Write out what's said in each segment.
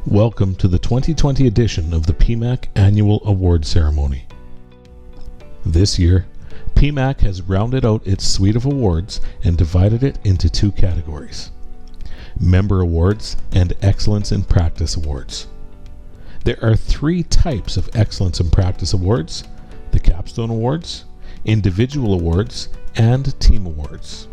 Welcome to the 2020 edition of the PEMAC Annual Award Ceremony. This year, PEMAC has rounded out its suite of awards and divided it into two categories: Member Awards and Excellence in Practice Awards. There are three types of Excellence in Practice Awards: the Capstone Awards, Individual Awards, and Team Awards.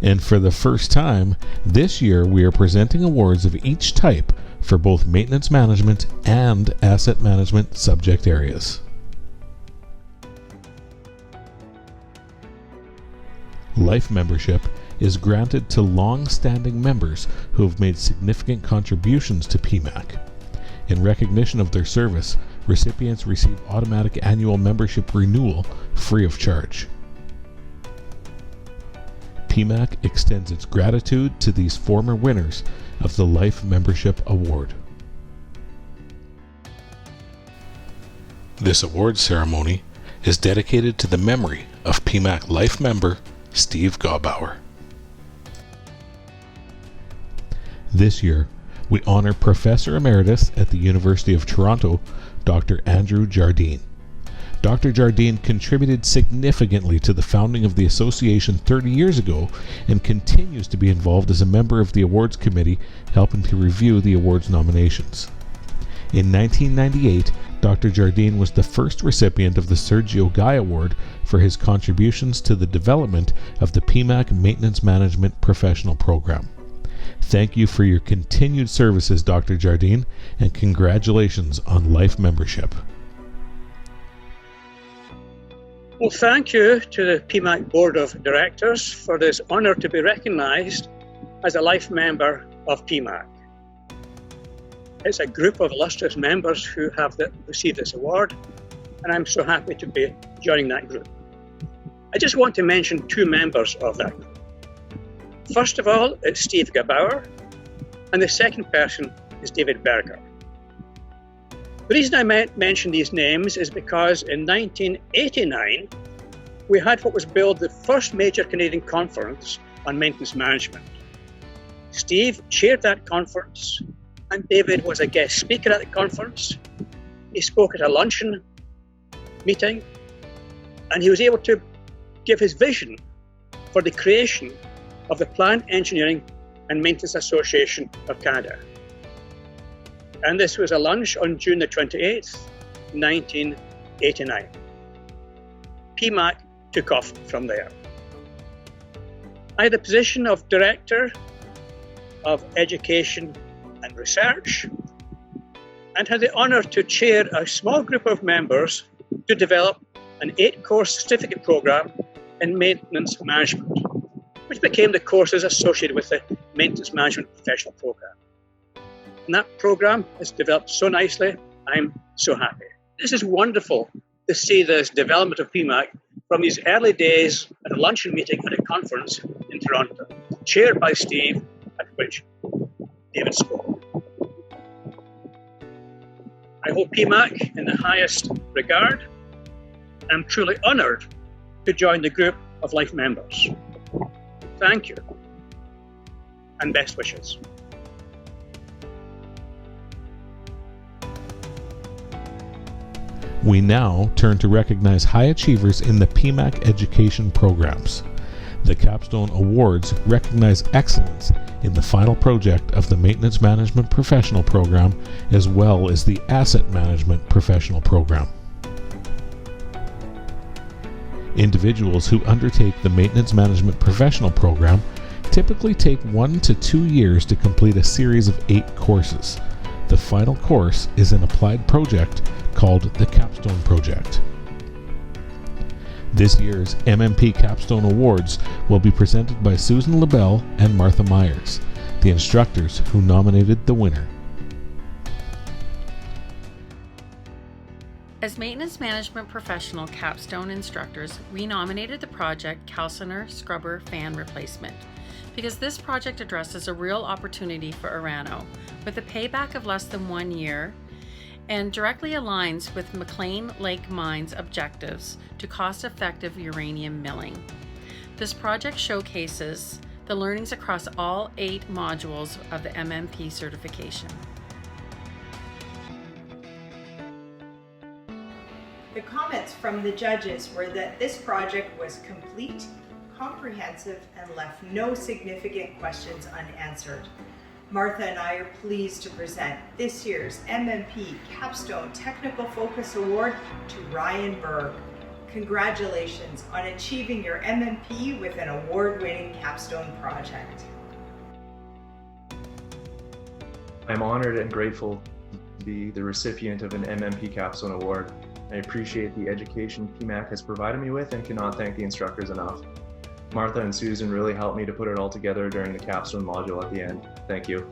And for the first time, this year we are presenting awards of each type for both maintenance management and asset management subject areas. Life membership is granted to long-standing members who have made significant contributions to PEMAC. In recognition of their service, recipients receive automatic annual membership renewal free of charge. PEMAC extends its gratitude to these former winners of the Life Membership Award. This award ceremony is dedicated to the memory of PEMAC Life member Steve Gaubauer. This year, we honor Professor Emeritus at the University of Toronto, Dr. Andrew Jardine. Dr. Jardine contributed significantly to the founding of the association 30 years ago and continues to be involved as a member of the awards committee, helping to review the awards nominations. In 1998, Dr. Jardine was the first recipient of the Sergio Guy Award for his contributions to the development of the PEMAC Maintenance Management Professional Program. Thank you for your continued services, Dr. Jardine, and congratulations on Life membership. Well, thank you to the PEMAC Board of Directors for this honour to be recognised as a life member of PEMAC. It's a group of illustrious members who have received this award, and I'm so happy to be joining that group. I just want to mention two members of that group. First of all, it's Steve Gaubauer, and the second person is David Berger. The reason I mention these names is because in 1989, we had what was billed the first major Canadian conference on maintenance management. Steve chaired that conference, and David was a guest speaker at the conference. He spoke at a luncheon meeting, and he was able to give his vision for the creation of the Plant Engineering and Maintenance Association of Canada. And this was a lunch on June the 28th, 1989. PEMAC took off from there. I had the position of Director of Education and Research and had the honour to chair a small group of members to develop an 8-course certificate program in maintenance management, which became the courses associated with the Maintenance Management Professional Program. And that program has developed so nicely, I'm so happy. This is wonderful to see this development of PEMAC from these early days at a luncheon meeting at a conference in Toronto, chaired by Steve, at which David spoke. I hold PEMAC in the highest regard. I'm truly honoured to join the group of life members. Thank you, and best wishes. We now turn to recognize high achievers in the PEMAC education programs. The Capstone Awards recognize excellence in the final project of the Maintenance Management Professional Program, as well as the Asset Management Professional Program. Individuals who undertake the Maintenance Management Professional Program typically take 1 to 2 years to complete a series of 8 courses. The final course is an applied project called the Capstone Project. This year's MMP Capstone Awards will be presented by Susan LaBelle and Martha Myers, the instructors who nominated the winner. As Maintenance Management Professional Capstone instructors, we nominated the project Calciner Scrubber Fan Replacement because this project addresses a real opportunity for Orano with a payback of less than 1 year and directly aligns with McLean Lake Mine's objectives to cost-effective uranium milling. This project showcases the learnings across all 8 modules of the MMP certification. The comments from the judges were that this project was complete, comprehensive, and left no significant questions unanswered. Martha and I are pleased to present this year's MMP Capstone Technical Focus Award to Ryan Berg. Congratulations on achieving your MMP with an award-winning capstone project. I'm honored and grateful to be the recipient of an MMP Capstone Award. I appreciate the education PEMAC has provided me with and cannot thank the instructors enough. Martha and Susan really helped me to put it all together during the capstone module at the end. Thank you.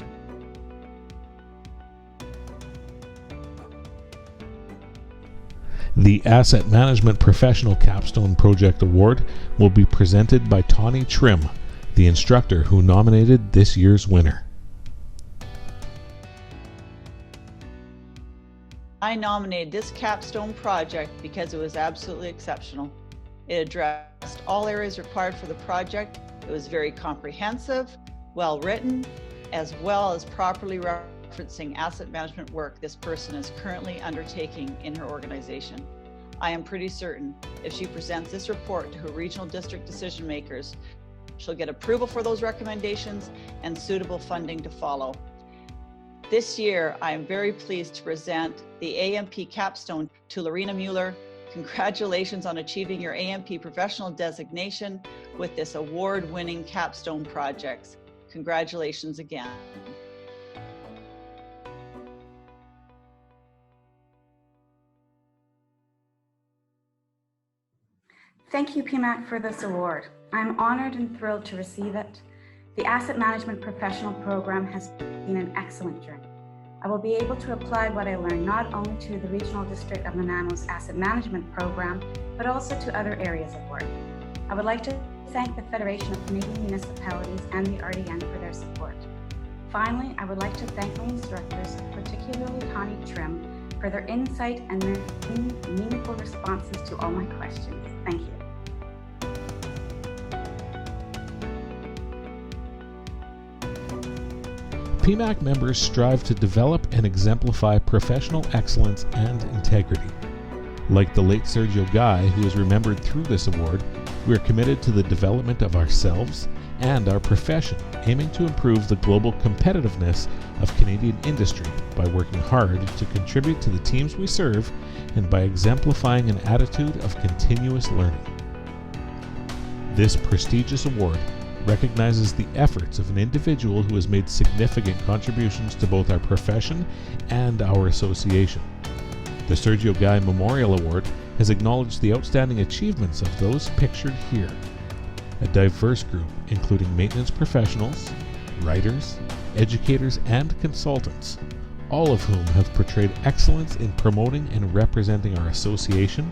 The Asset Management Professional Capstone Project Award will be presented by Tawny Trim, the instructor who nominated this year's winner. I nominated this capstone project because it was absolutely exceptional. It addressed all areas required for the project. It was very comprehensive, well written, as well as properly referencing asset management work this person is currently undertaking in her organization. I am pretty certain if she presents this report to her regional district decision makers, she'll get approval for those recommendations and suitable funding to follow. This year, I am very pleased to present the AMP Capstone to Lorena Mueller. Congratulations on achieving your AMP professional designation with this award-winning capstone projects. Congratulations again. Thank you, PEMAC, for this award. I'm honored and thrilled to receive it. The Asset Management Professional Program has been an excellent journey. I will be able to apply what I learned not only to the Regional District of Nanaimo's Asset Management Program, but also to other areas of work. I would like to thank the Federation of Canadian Municipalities and the RDN for their support. Finally, I would like to thank my instructors, particularly Tawny Trim, for their insight and their meaningful responses to all my questions. Thank you. PEMAC members strive to develop and exemplify professional excellence and integrity. Like the late Sergio Guy, who is remembered through this award, we are committed to the development of ourselves and our profession, aiming to improve the global competitiveness of Canadian industry by working hard to contribute to the teams we serve and by exemplifying an attitude of continuous learning. This prestigious award recognizes the efforts of an individual who has made significant contributions to both our profession and our association. The Sergio Guy Memorial Award has acknowledged the outstanding achievements of those pictured here. A diverse group, including maintenance professionals, writers, educators, and consultants, all of whom have portrayed excellence in promoting and representing our association,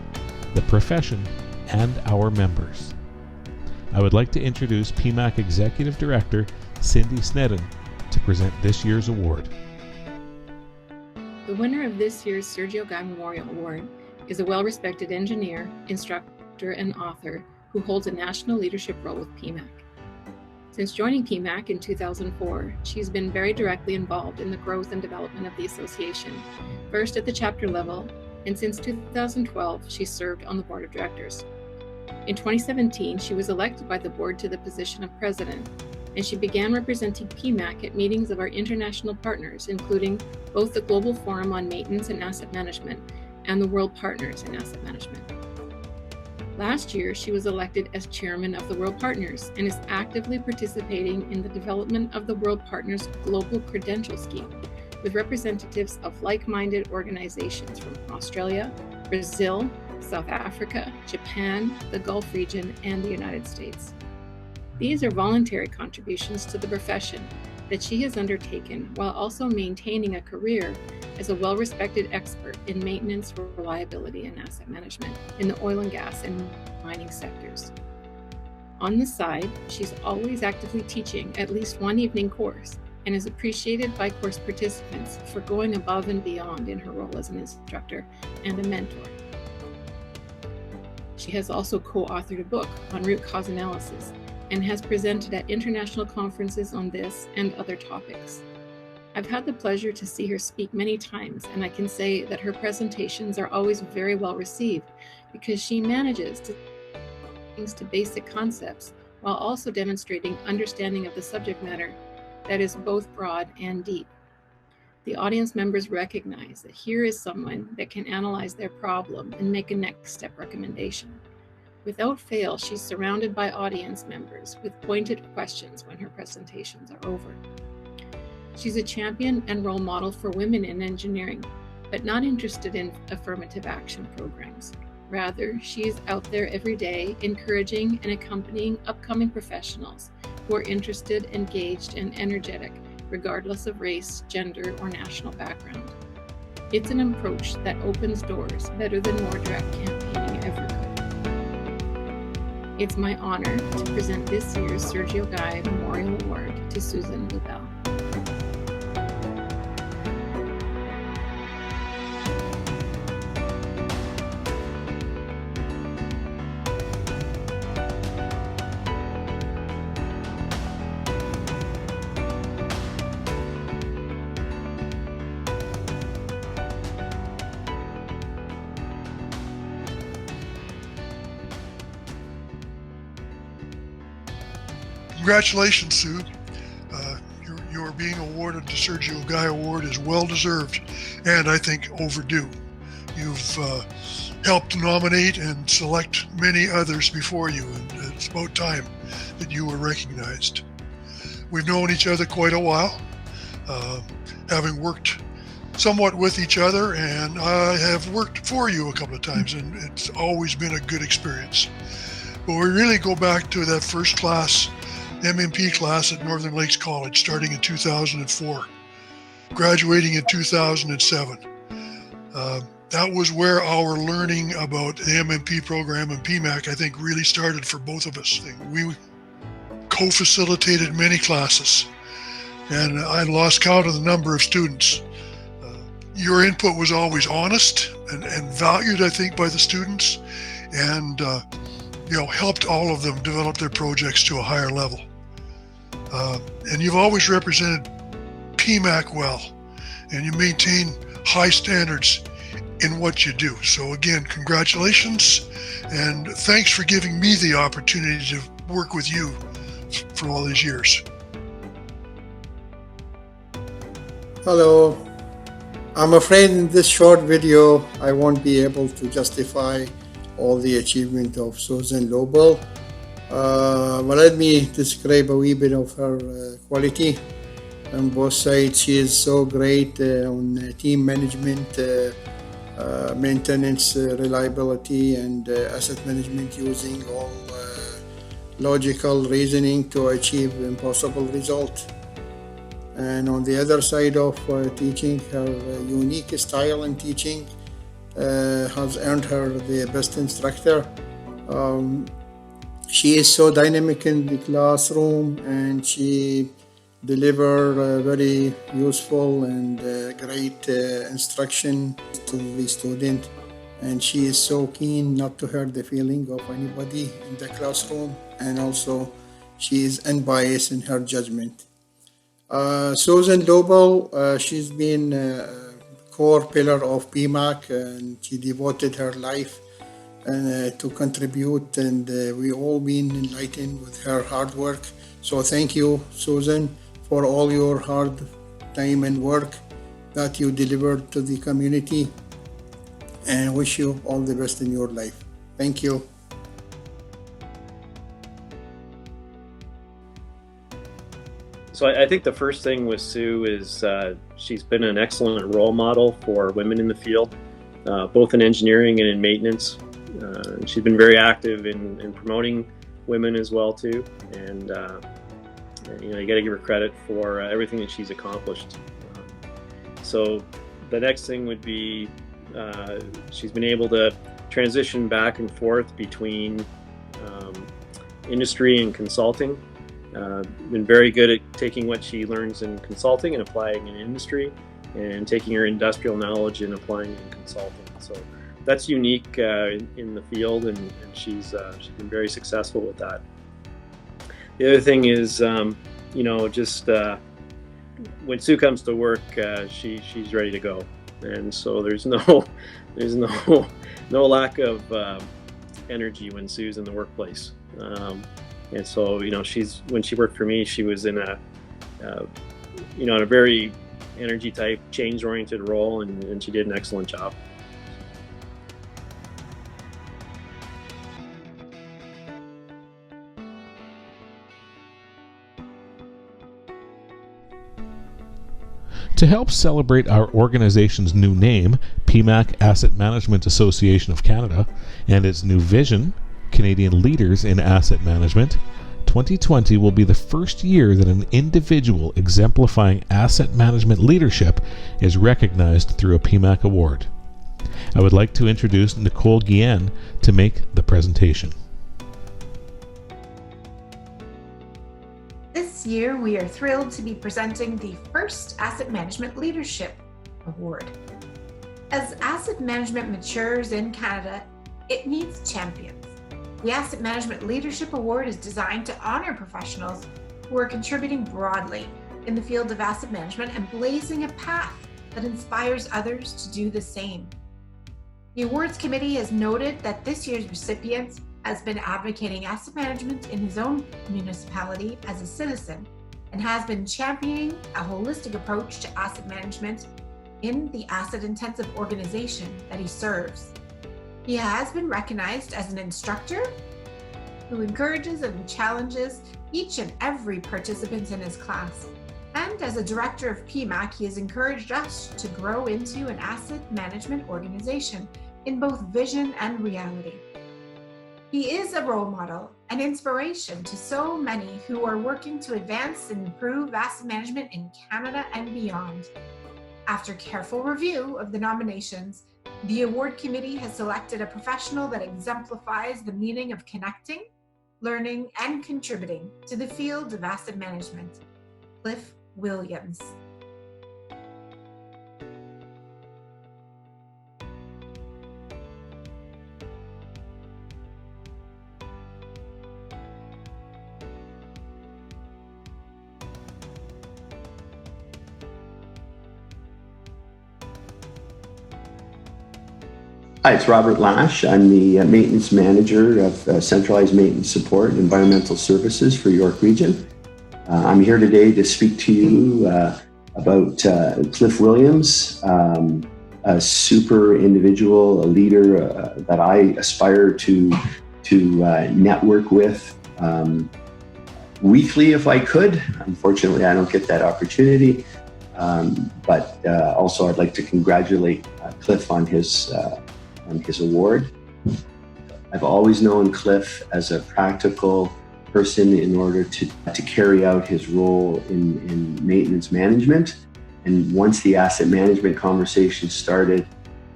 the profession, and our members. I would like to introduce PEMAC Executive Director Cindy Snedden to present this year's award. The winner of this year's Sergio Guy Memorial Award is a well-respected engineer, instructor, and author who holds a national leadership role with PEMAC. Since joining PEMAC in 2004, she's been very directly involved in the growth and development of the association, first at the chapter level, and since 2012, she's served on the board of directors. In 2017, she was elected by the board to the position of president, and she began representing PEMAC at meetings of our international partners, including both the Global Forum on Maintenance and Asset Management and the World Partners in Asset Management. Last year, she was elected as chairman of the World Partners and is actively participating in the development of the World Partners Global Credential Scheme with representatives of like-minded organizations from Australia, Brazil, South Africa, Japan, the Gulf region, and the United States. These are voluntary contributions to the profession that she has undertaken while also maintaining a career as a well-respected expert in maintenance, reliability, and asset management in the oil and gas and mining sectors. On the side, she's always actively teaching at least one evening course and is appreciated by course participants for going above and beyond in her role as an instructor and a mentor. She has also co-authored a book on root cause analysis and has presented at international conferences on this and other topics. I've had the pleasure to see her speak many times, and I can say that her presentations are always very well received because she manages to things to basic concepts while also demonstrating understanding of the subject matter that is both broad and deep. The audience members recognize that here is someone that can analyze their problem and make a next step recommendation. Without fail, she's surrounded by audience members with pointed questions when her presentations are over. She's a champion and role model for women in engineering, but not interested in affirmative action programs. Rather, she is out there every day encouraging and accompanying upcoming professionals who are interested, engaged, and energetic, regardless of race, gender, or national background. It's an approach that opens doors better than more direct campaigning ever could. It's my honor to present this year's Sergio Guy Memorial Award to Susan Lubell. Congratulations, Sue. Your being awarded the Sergio Guy Award is well deserved and I think overdue. You've helped nominate and select many others before you, and it's about time that you were recognized. We've known each other quite a while, having worked somewhat with each other, and I have worked for you a couple of times, and it's always been a good experience. But we really go back to that first class, MMP class at Northern Lakes College, starting in 2004, graduating in 2007. That was where our learning about the MMP program and PEMAC, I think, really started for both of us. We co-facilitated many classes, and I lost count of the number of students. Your input was always honest and valued, I think, by the students, and helped all of them develop their projects to a higher level. And you've always represented PEMAC well, and you maintain high standards in what you do. So again, congratulations, and thanks for giving me the opportunity to work with you for all these years. Hello. I'm afraid in this short video, I won't be able to justify all the achievement of Susan Lubell. But let me describe a wee bit of her quality. On both sides, she is so great on team management, maintenance, reliability, and asset management, using all logical reasoning to achieve impossible results. And on the other side of teaching, her unique style in teaching has earned her the best instructor. She is so dynamic in the classroom, and she delivers very useful and great instruction to the student. And she is so keen not to hurt the feeling of anybody in the classroom, and also she is unbiased in her judgment. Susan Lubell, she's been a core pillar of PEMAC, and she devoted her life to contribute, and we all been enlightened with her hard work. So thank you, Susan, for all your hard time and work that you delivered to the community, and wish you all the best in your life. Thank you. So I think the first thing with Sue is she's been an excellent role model for women in the field, both in engineering and in maintenance. She's been very active in promoting women as well too, and you got to give her credit for everything that she's accomplished. So the next thing would be she's been able to transition back and forth between industry and consulting. Been very good at taking what she learns in consulting and applying in industry, and taking her industrial knowledge and applying it in consulting. So that's unique in the field, and she's been very successful with that. The other thing is, just when Sue comes to work, she's ready to go, and so there's no lack of energy when Sue's in the workplace. And so, you know, when she worked for me, she was in a in a very energy type, change oriented role, and she did an excellent job. To help celebrate our organization's new name, PEMAC Asset Management Association of Canada, and its new vision, Canadian Leaders in Asset Management, 2020 will be the first year that an individual exemplifying asset management leadership is recognized through a PEMAC Award. I would like to introduce Nicole Guillen to make the presentation. This year, we are thrilled to be presenting the first Asset Management Leadership Award. As asset management matures in Canada, it needs champions. The Asset Management Leadership Award is designed to honor professionals who are contributing broadly in the field of asset management and blazing a path that inspires others to do the same. The awards committee has noted that this year's recipient has been advocating asset management in his own municipality as a citizen and has been championing a holistic approach to asset management in the asset-intensive organization that he serves. He has been recognized as an instructor who encourages and challenges each and every participant in his class. And as a director of PEMAC, he has encouraged us to grow into an asset management organization in both vision and reality. He is a role model, an inspiration to so many who are working to advance and improve asset management in Canada and beyond. After careful review of the nominations, the award committee has selected a professional that exemplifies the meaning of connecting, learning, and contributing to the field of asset management, Cliff Williams. Hi, it's Robert Lash. I'm the maintenance manager of centralized maintenance support and environmental services for York Region. I'm here today to speak to you about Cliff Williams, a super individual, a leader that I aspire to network with weekly if I could. Unfortunately, I don't get that opportunity. But also I'd like to congratulate Cliff on his award. I've always known Cliff as a practical person in order to carry out his role in maintenance management. And once the asset management conversation started,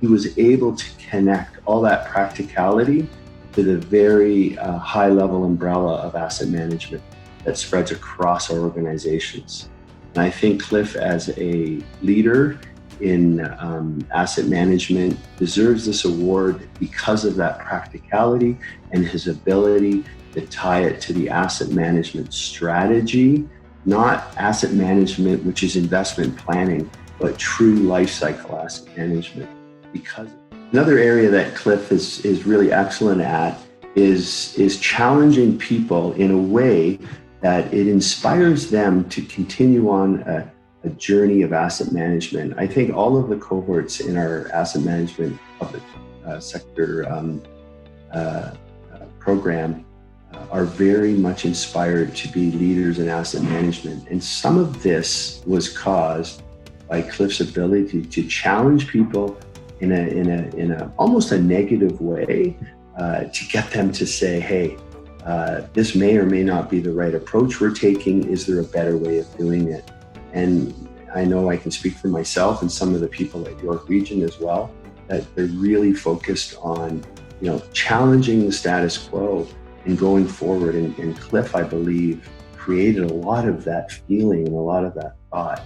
he was able to connect all that practicality to the very high level umbrella of asset management that spreads across our organizations. And I think Cliff, as a leader in asset management, deserves this award because of that practicality and his ability to tie it to the asset management strategy, not asset management, which is investment planning, but true life cycle asset management. Because another area that Cliff is really excellent at is challenging people in a way that it inspires them to continue on a journey of asset management. I think all of the cohorts in our asset management public sector program are very much inspired to be leaders in asset management. And some of this was caused by Cliff's ability to challenge people in a almost a negative way, to get them to say, hey, this may or may not be the right approach we're taking. Is there a better way of doing it? And I know I can speak for myself and some of the people at York Region as well, that they're really focused on, challenging the status quo and going forward. And Cliff, I believe, created a lot of that feeling and a lot of that thought.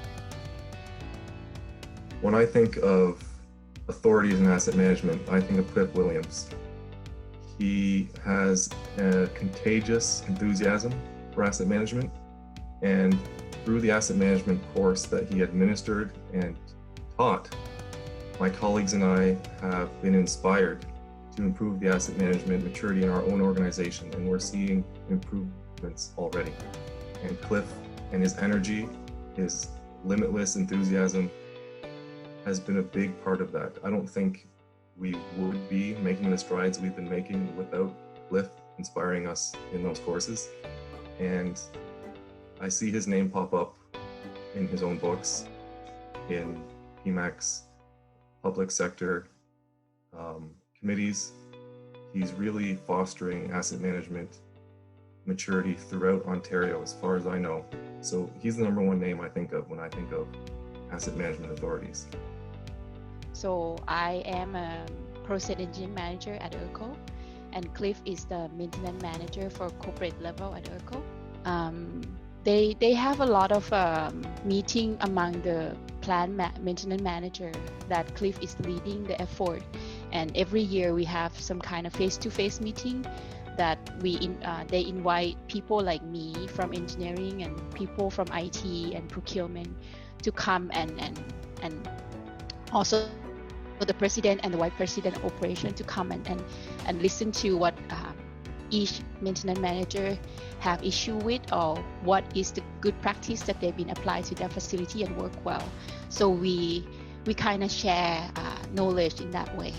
When I think of authorities in asset management, I think of Cliff Williams. He has a contagious enthusiasm for asset management, and through the asset management course that he administered and taught, my colleagues and I have been inspired to improve the asset management maturity in our own organization, and we're seeing improvements already. And Cliff and his energy, his limitless enthusiasm has been a big part of that. I don't think we would be making the strides we've been making without Cliff inspiring us in those courses. And I see his name pop up in his own books, in PEMAC's public sector committees. He's really fostering asset management maturity throughout Ontario, as far as I know. So he's the number one name I think of when I think of asset management authorities. So I am a process engineering manager at ERCO, and Cliff is the maintenance manager for corporate level at ERCO. They have a lot of meeting among the plant maintenance manager that Cliff is leading the effort, and every year we have some kind of face-to-face meeting that they invite people like me from engineering and people from IT and procurement to come and also the president and the vice president of operation to come and listen to what each maintenance manager have issue with, or what is the good practice that they've been applied to their facility and work well. So we kind of share knowledge in that way,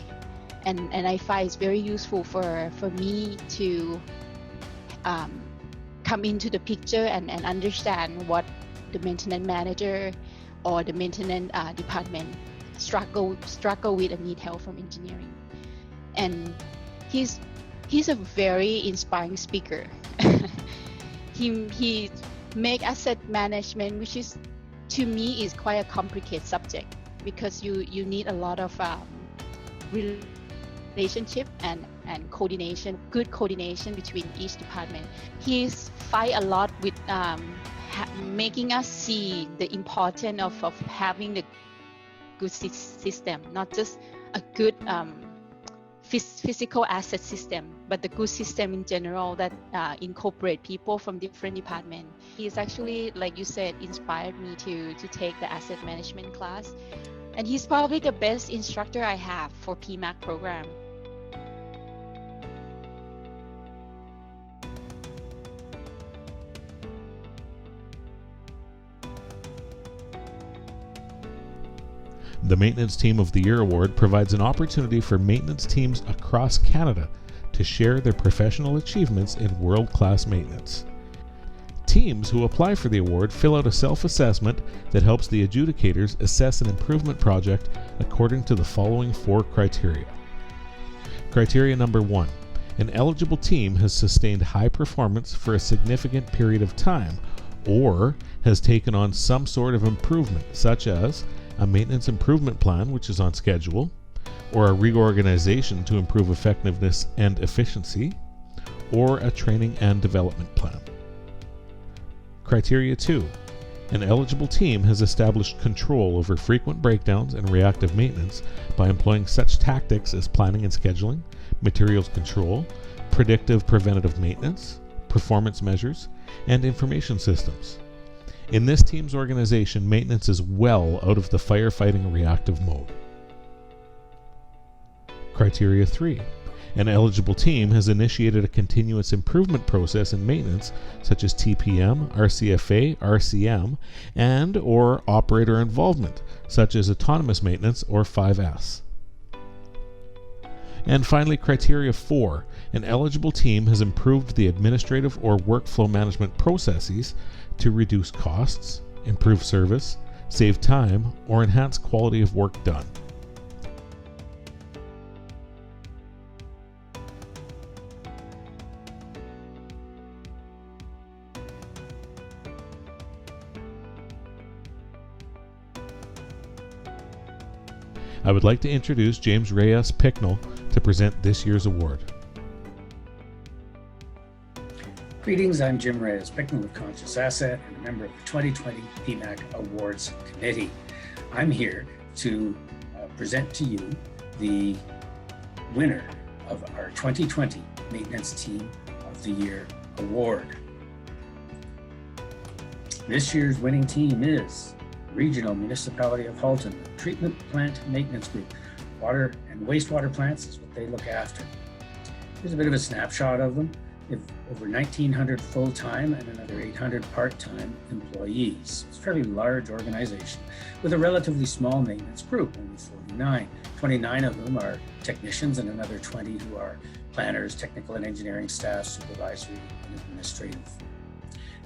and I find it's very useful for me to come into the picture and understand what the maintenance manager or the maintenance department struggle with and need help from engineering. And he's a very inspiring speaker. He make asset management, which is to me is quite a complicated subject, because you need a lot of relationship and coordination, good coordination between each department. He's fight a lot with making us see the importance of having the good system, not just a good physical asset system, but the good system in general that incorporate people from different departments. He's actually, like you said, inspired me to take the asset management class, and he's probably the best instructor I have for PEMAC program. The Maintenance Team of the Year Award provides an opportunity for maintenance teams across Canada to share their professional achievements in world-class maintenance. Teams who apply for the award fill out a self-assessment that helps the adjudicators assess an improvement project according to the following 4 criteria. Criteria number 1. An eligible team has sustained high performance for a significant period of time, or has taken on some sort of improvement, such as a maintenance improvement plan which is on schedule, or a reorganization to improve effectiveness and efficiency, or a training and development plan. Criteria 2. An eligible team has established control over frequent breakdowns and reactive maintenance by employing such tactics as planning and scheduling, materials control, predictive preventative maintenance, performance measures, and information systems. In this team's organization, maintenance is well out of the firefighting reactive mode. Criteria 3. An eligible team has initiated a continuous improvement process in maintenance, such as TPM, RCFA, RCM, and or operator involvement, such as autonomous maintenance or 5S. And finally, criteria 4. An eligible team has improved the administrative or workflow management processes to reduce costs, improve service, save time, or enhance quality of work done. I would like to introduce James Reyes Picknell to present this year's award. Greetings, I'm Jim Reyes Picknell with Conscious Asset and a member of the 2020 PEMAC Awards Committee. I'm here to present to you the winner of our 2020 Maintenance Team of the Year Award. This year's winning team is Regional Municipality of Halton, Treatment Plant Maintenance Group. Water and wastewater plants is what they look after. Here's a bit of a snapshot of them. They have over 1,900 full-time and another 800 part-time employees. It's a fairly large organization with a relatively small maintenance group, only 49. 29 of them are technicians and another 20 who are planners, technical and engineering staff, supervisory and administrative.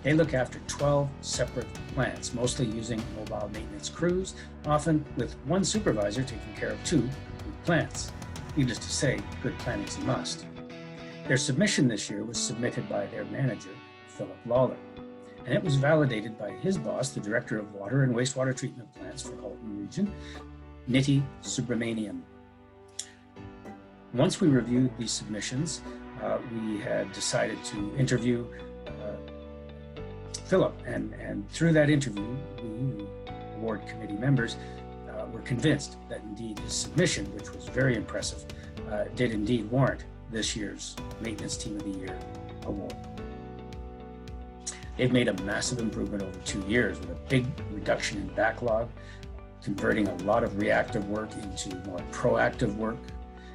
They look after 12 separate plants, mostly using mobile maintenance crews, often with one supervisor taking care of 2 plants. Needless to say, good planning is a must. Their submission this year was submitted by their manager, Philip Lawler, and it was validated by his boss, the Director of Water and Wastewater Treatment Plants for Halton Region, Niti Subramanian. Once we reviewed these submissions, we had decided to interview Philip, and through that interview, we, the award committee members, were convinced that indeed his submission, which was very impressive, did indeed warrant this year's Maintenance Team of the Year award. They've made a massive improvement over 2 years with a big reduction in backlog, converting a lot of reactive work into more proactive work.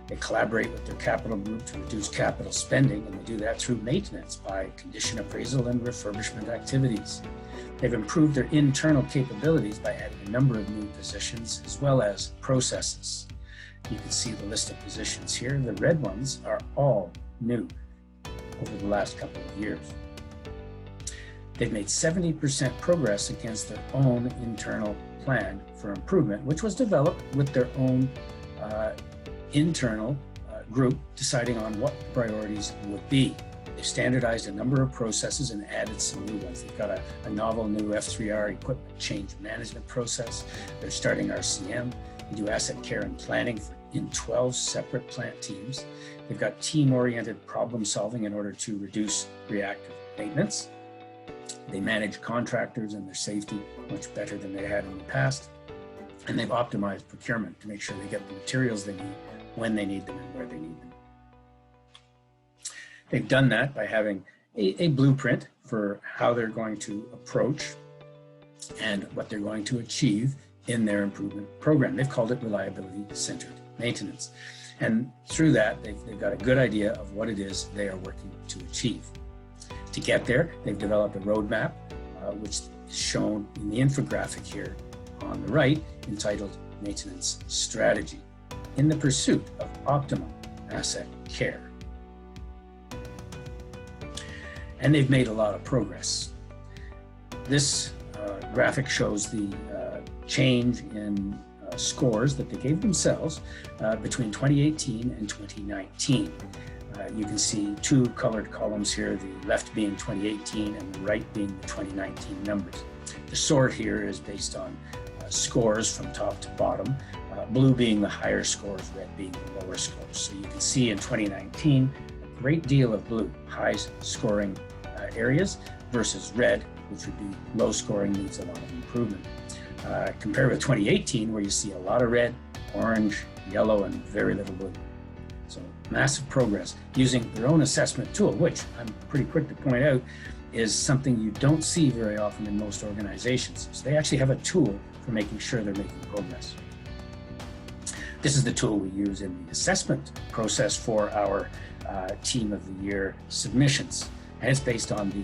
They collaborate with their capital group to reduce capital spending, and they do that through maintenance by condition appraisal and refurbishment activities. They've improved their internal capabilities by adding a number of new positions as well as processes. You can see the list of positions here. The red ones are all new over the last couple of years. They've made 70% progress against their own internal plan for improvement, which was developed with their own internal group deciding on what the priorities would be. They've standardized a number of processes and added some new ones. They've got a novel new F3R equipment change management process. They're starting RCM. They do asset care and planning in 12 separate plant teams. They've got team-oriented problem solving in order to reduce reactive maintenance. They manage contractors and their safety much better than they had in the past. And they've optimized procurement to make sure they get the materials they need when they need them and where they need them. They've done that by having a blueprint for how they're going to approach and what they're going to achieve in their improvement program. They've called it reliability-centered maintenance. And through that, they've got a good idea of what it is they are working to achieve. To get there, they've developed a roadmap, which is shown in the infographic here on the right, entitled Maintenance Strategy, in the pursuit of optimum asset care. And they've made a lot of progress. This graphic shows the change in scores that they gave themselves between 2018 and 2019. You can see 2 colored columns here, the left being 2018 and the right being the 2019 numbers. The sort here is based on scores from top to bottom, blue being the higher scores, red being the lower scores. So you can see in 2019, a great deal of blue, high scoring areas, versus red, which would be low scoring, needs a lot of improvement. Compared with 2018, where you see a lot of red, orange, yellow, and very little blue. So massive progress using their own assessment tool, which I'm pretty quick to point out is something you don't see very often in most organizations. So they actually have a tool for making sure they're making progress. This is the tool we use in the assessment process for our Team of the Year submissions. And it's based on the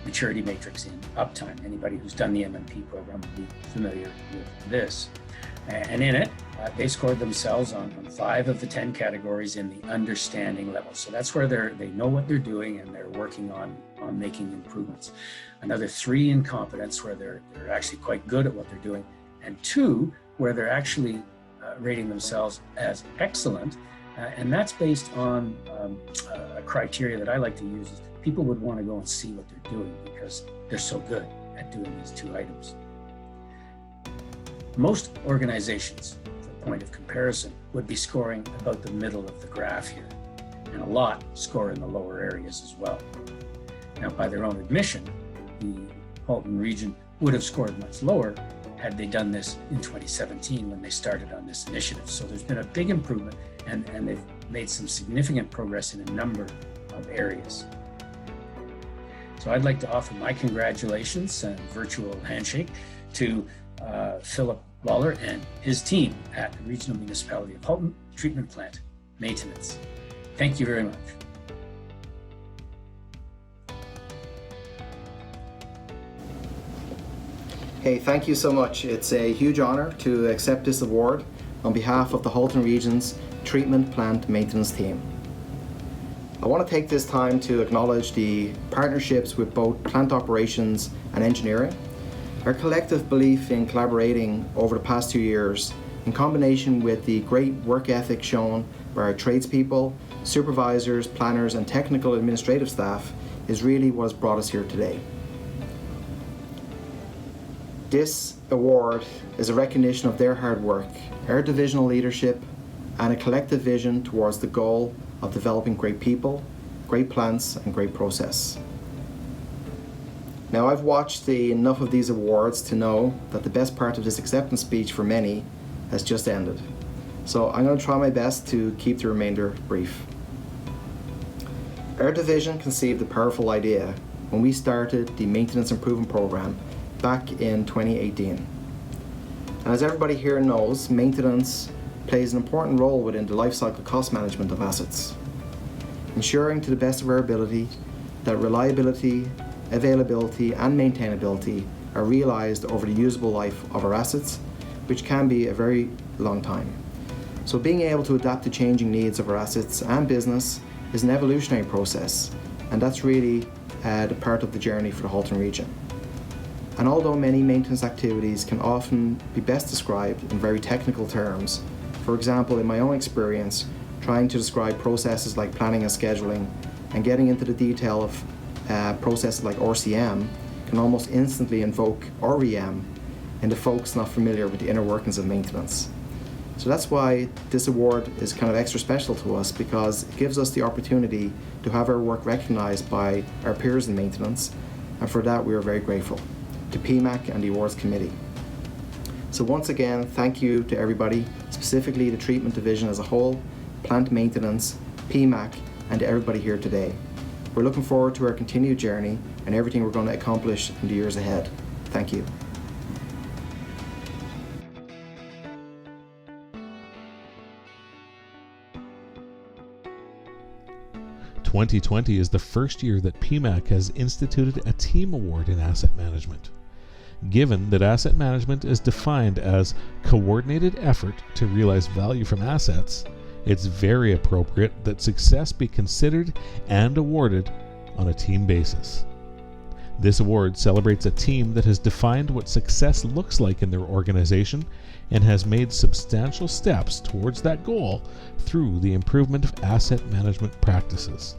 maturity matrix in uptime. Anybody who's done the MMP program will be familiar with this. And in it, they scored themselves on 5 of the 10 categories in the understanding level. So that's where they know what they're doing and they're working on making improvements. Another 3 in competence, where they're actually quite good at what they're doing. And 2, where they're actually rating themselves as excellent. And that's based on a criteria that I like to use. Is people would want to go and see what they're doing because they're so good at doing these 2 items. Most organizations, for point of comparison, would be scoring about the middle of the graph here, and a lot score in the lower areas as well. Now, by their own admission, the Halton region would have scored much lower had they done this in 2017 when they started on this initiative. So there's been a big improvement, and they've made some significant progress in a number of areas. So I'd like to offer my congratulations and virtual handshake to Philip Waller and his team at the Regional Municipality of Halton Treatment Plant Maintenance. Thank you very much. Hey, thank you so much. It's a huge honor to accept this award on behalf of the Halton Region's Treatment Plant Maintenance team. I want to take this time to acknowledge the partnerships with both plant operations and engineering. Our collective belief in collaborating over the past 2 years, in combination with the great work ethic shown by our tradespeople, supervisors, planners, and technical administrative staff, is really what has brought us here today. This award is a recognition of their hard work, our divisional leadership, and a collective vision towards the goal of developing great people, great plants, and great process. Now, I've watched enough of these awards to know that the best part of this acceptance speech for many has just ended. So I'm going to try my best to keep the remainder brief. Our division conceived a powerful idea when we started the Maintenance Improvement Program back in 2018. And as everybody here knows, maintenance plays an important role within the life cycle cost management of assets, ensuring to the best of our ability that reliability, availability, and maintainability are realized over the usable life of our assets, which can be a very long time. So being able to adapt to changing needs of our assets and business is an evolutionary process, and that's really the part of the journey for the Halton region. And although many maintenance activities can often be best described in very technical terms, for example, in my own experience, trying to describe processes like planning and scheduling and getting into the detail of processes like RCM can almost instantly invoke REM in the folks not familiar with the inner workings of maintenance. So that's why this award is kind of extra special to us, because it gives us the opportunity to have our work recognized by our peers in maintenance, and for that we are very grateful to PEMAC and the awards committee. So once again, thank you to everybody, specifically the treatment division as a whole, plant maintenance, PEMAC, and to everybody here today. We're looking forward to our continued journey and everything we're going to accomplish in the years ahead. Thank you. "2020 is the first year that PEMAC has instituted a team award in asset management. Given that asset management is defined as coordinated effort to realize value from assets, it's very appropriate that success be considered and awarded on a team basis. This award celebrates a team that has defined what success looks like in their organization and has made substantial steps towards that goal through the improvement of asset management practices.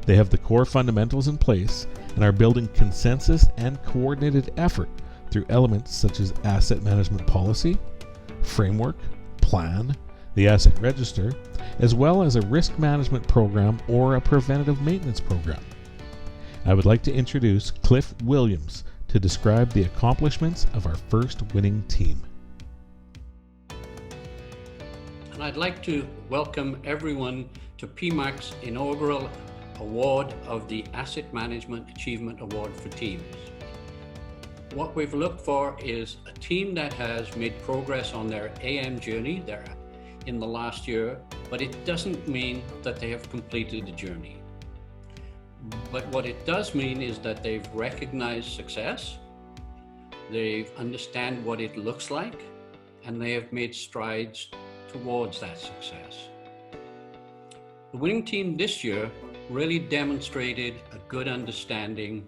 They have the core fundamentals in place and are building consensus and coordinated effort through elements such as asset management policy, framework, plan, the asset register, as well as a risk management program or a preventative maintenance program. I would like to introduce Cliff Williams to describe the accomplishments of our first winning team. And I'd like to welcome everyone to PEMAC's inaugural award of the Asset Management Achievement Award for Teams. What we've looked for is a team that has made progress on their AM journey in the last year, but it doesn't mean that they have completed the journey. But what it does mean is that they've recognized success, they've understand what it looks like, and they have made strides towards that success. The winning team this year really demonstrated a good understanding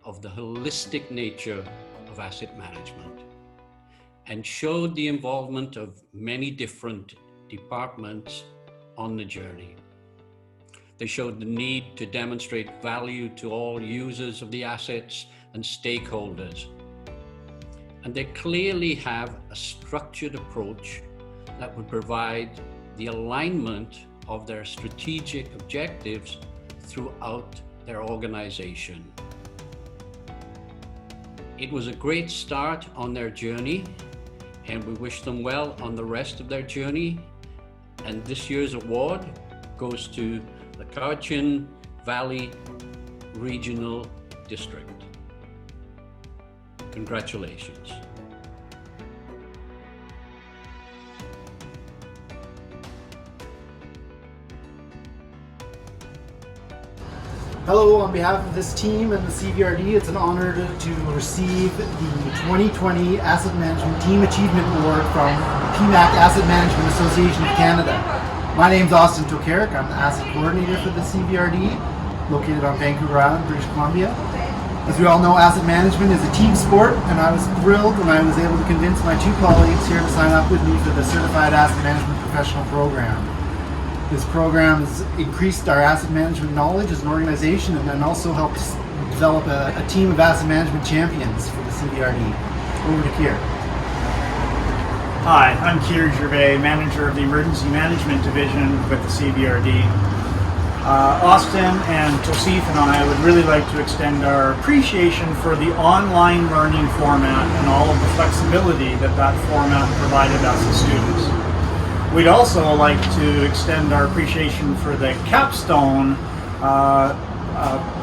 of the holistic nature of asset management and showed the involvement of many different departments on the journey. They showed the need to demonstrate value to all users of the assets and stakeholders. And they clearly have a structured approach that would provide the alignment of their strategic objectives throughout their organization. It was a great start on their journey, and we wish them well on the rest of their journey. And this year's award goes to the Cowichan Valley Regional district. Congratulations. Hello, on behalf of this team and the CVRD, it's an honor to receive the 2020 Asset Management Team Achievement Award from PEMAC Asset Management Association of Canada. My name's Austin Tokarik. I'm the Asset Coordinator for the CVRD, located on Vancouver Island, British Columbia. As we all know, asset management is a team sport, and I was thrilled when I was able to convince my two colleagues here to sign up with me for the Certified Asset Management Professional Program. This program has increased our asset management knowledge as an organization and then also helps develop a team of asset management champions for the CVRD. Over to Kier. Hi, I'm Kier Gervais, Manager of the Emergency Management Division with the CVRD. Austin and Tosif and I would really like to extend our appreciation for the online learning format and all of the flexibility that format provided us as students. We'd also like to extend our appreciation for the Capstone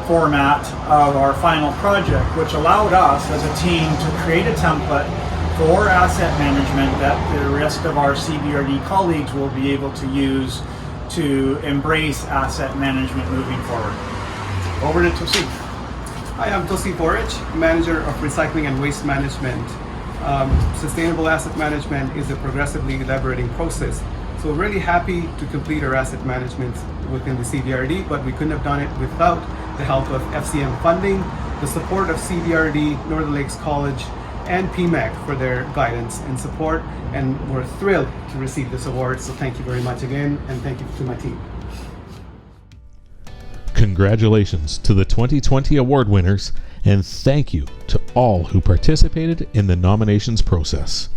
format of our final project, which allowed us as a team to create a template for asset management that the rest of our CVRD colleagues will be able to use to embrace asset management moving forward. Over to Tosif. Hi, I'm Tosif Boric, Manager of Recycling and Waste Management. Sustainable asset management is a progressively elaborating process. So we're really happy to complete our asset management within the CVRD, but we couldn't have done it without the help of FCM funding, the support of CVRD, Northern Lakes College, and PEMAC for their guidance and support, and we're thrilled to receive this award. So thank you very much again, and thank you to my team. Congratulations to the 2020 award winners, and thank you to all who participated in the nominations process.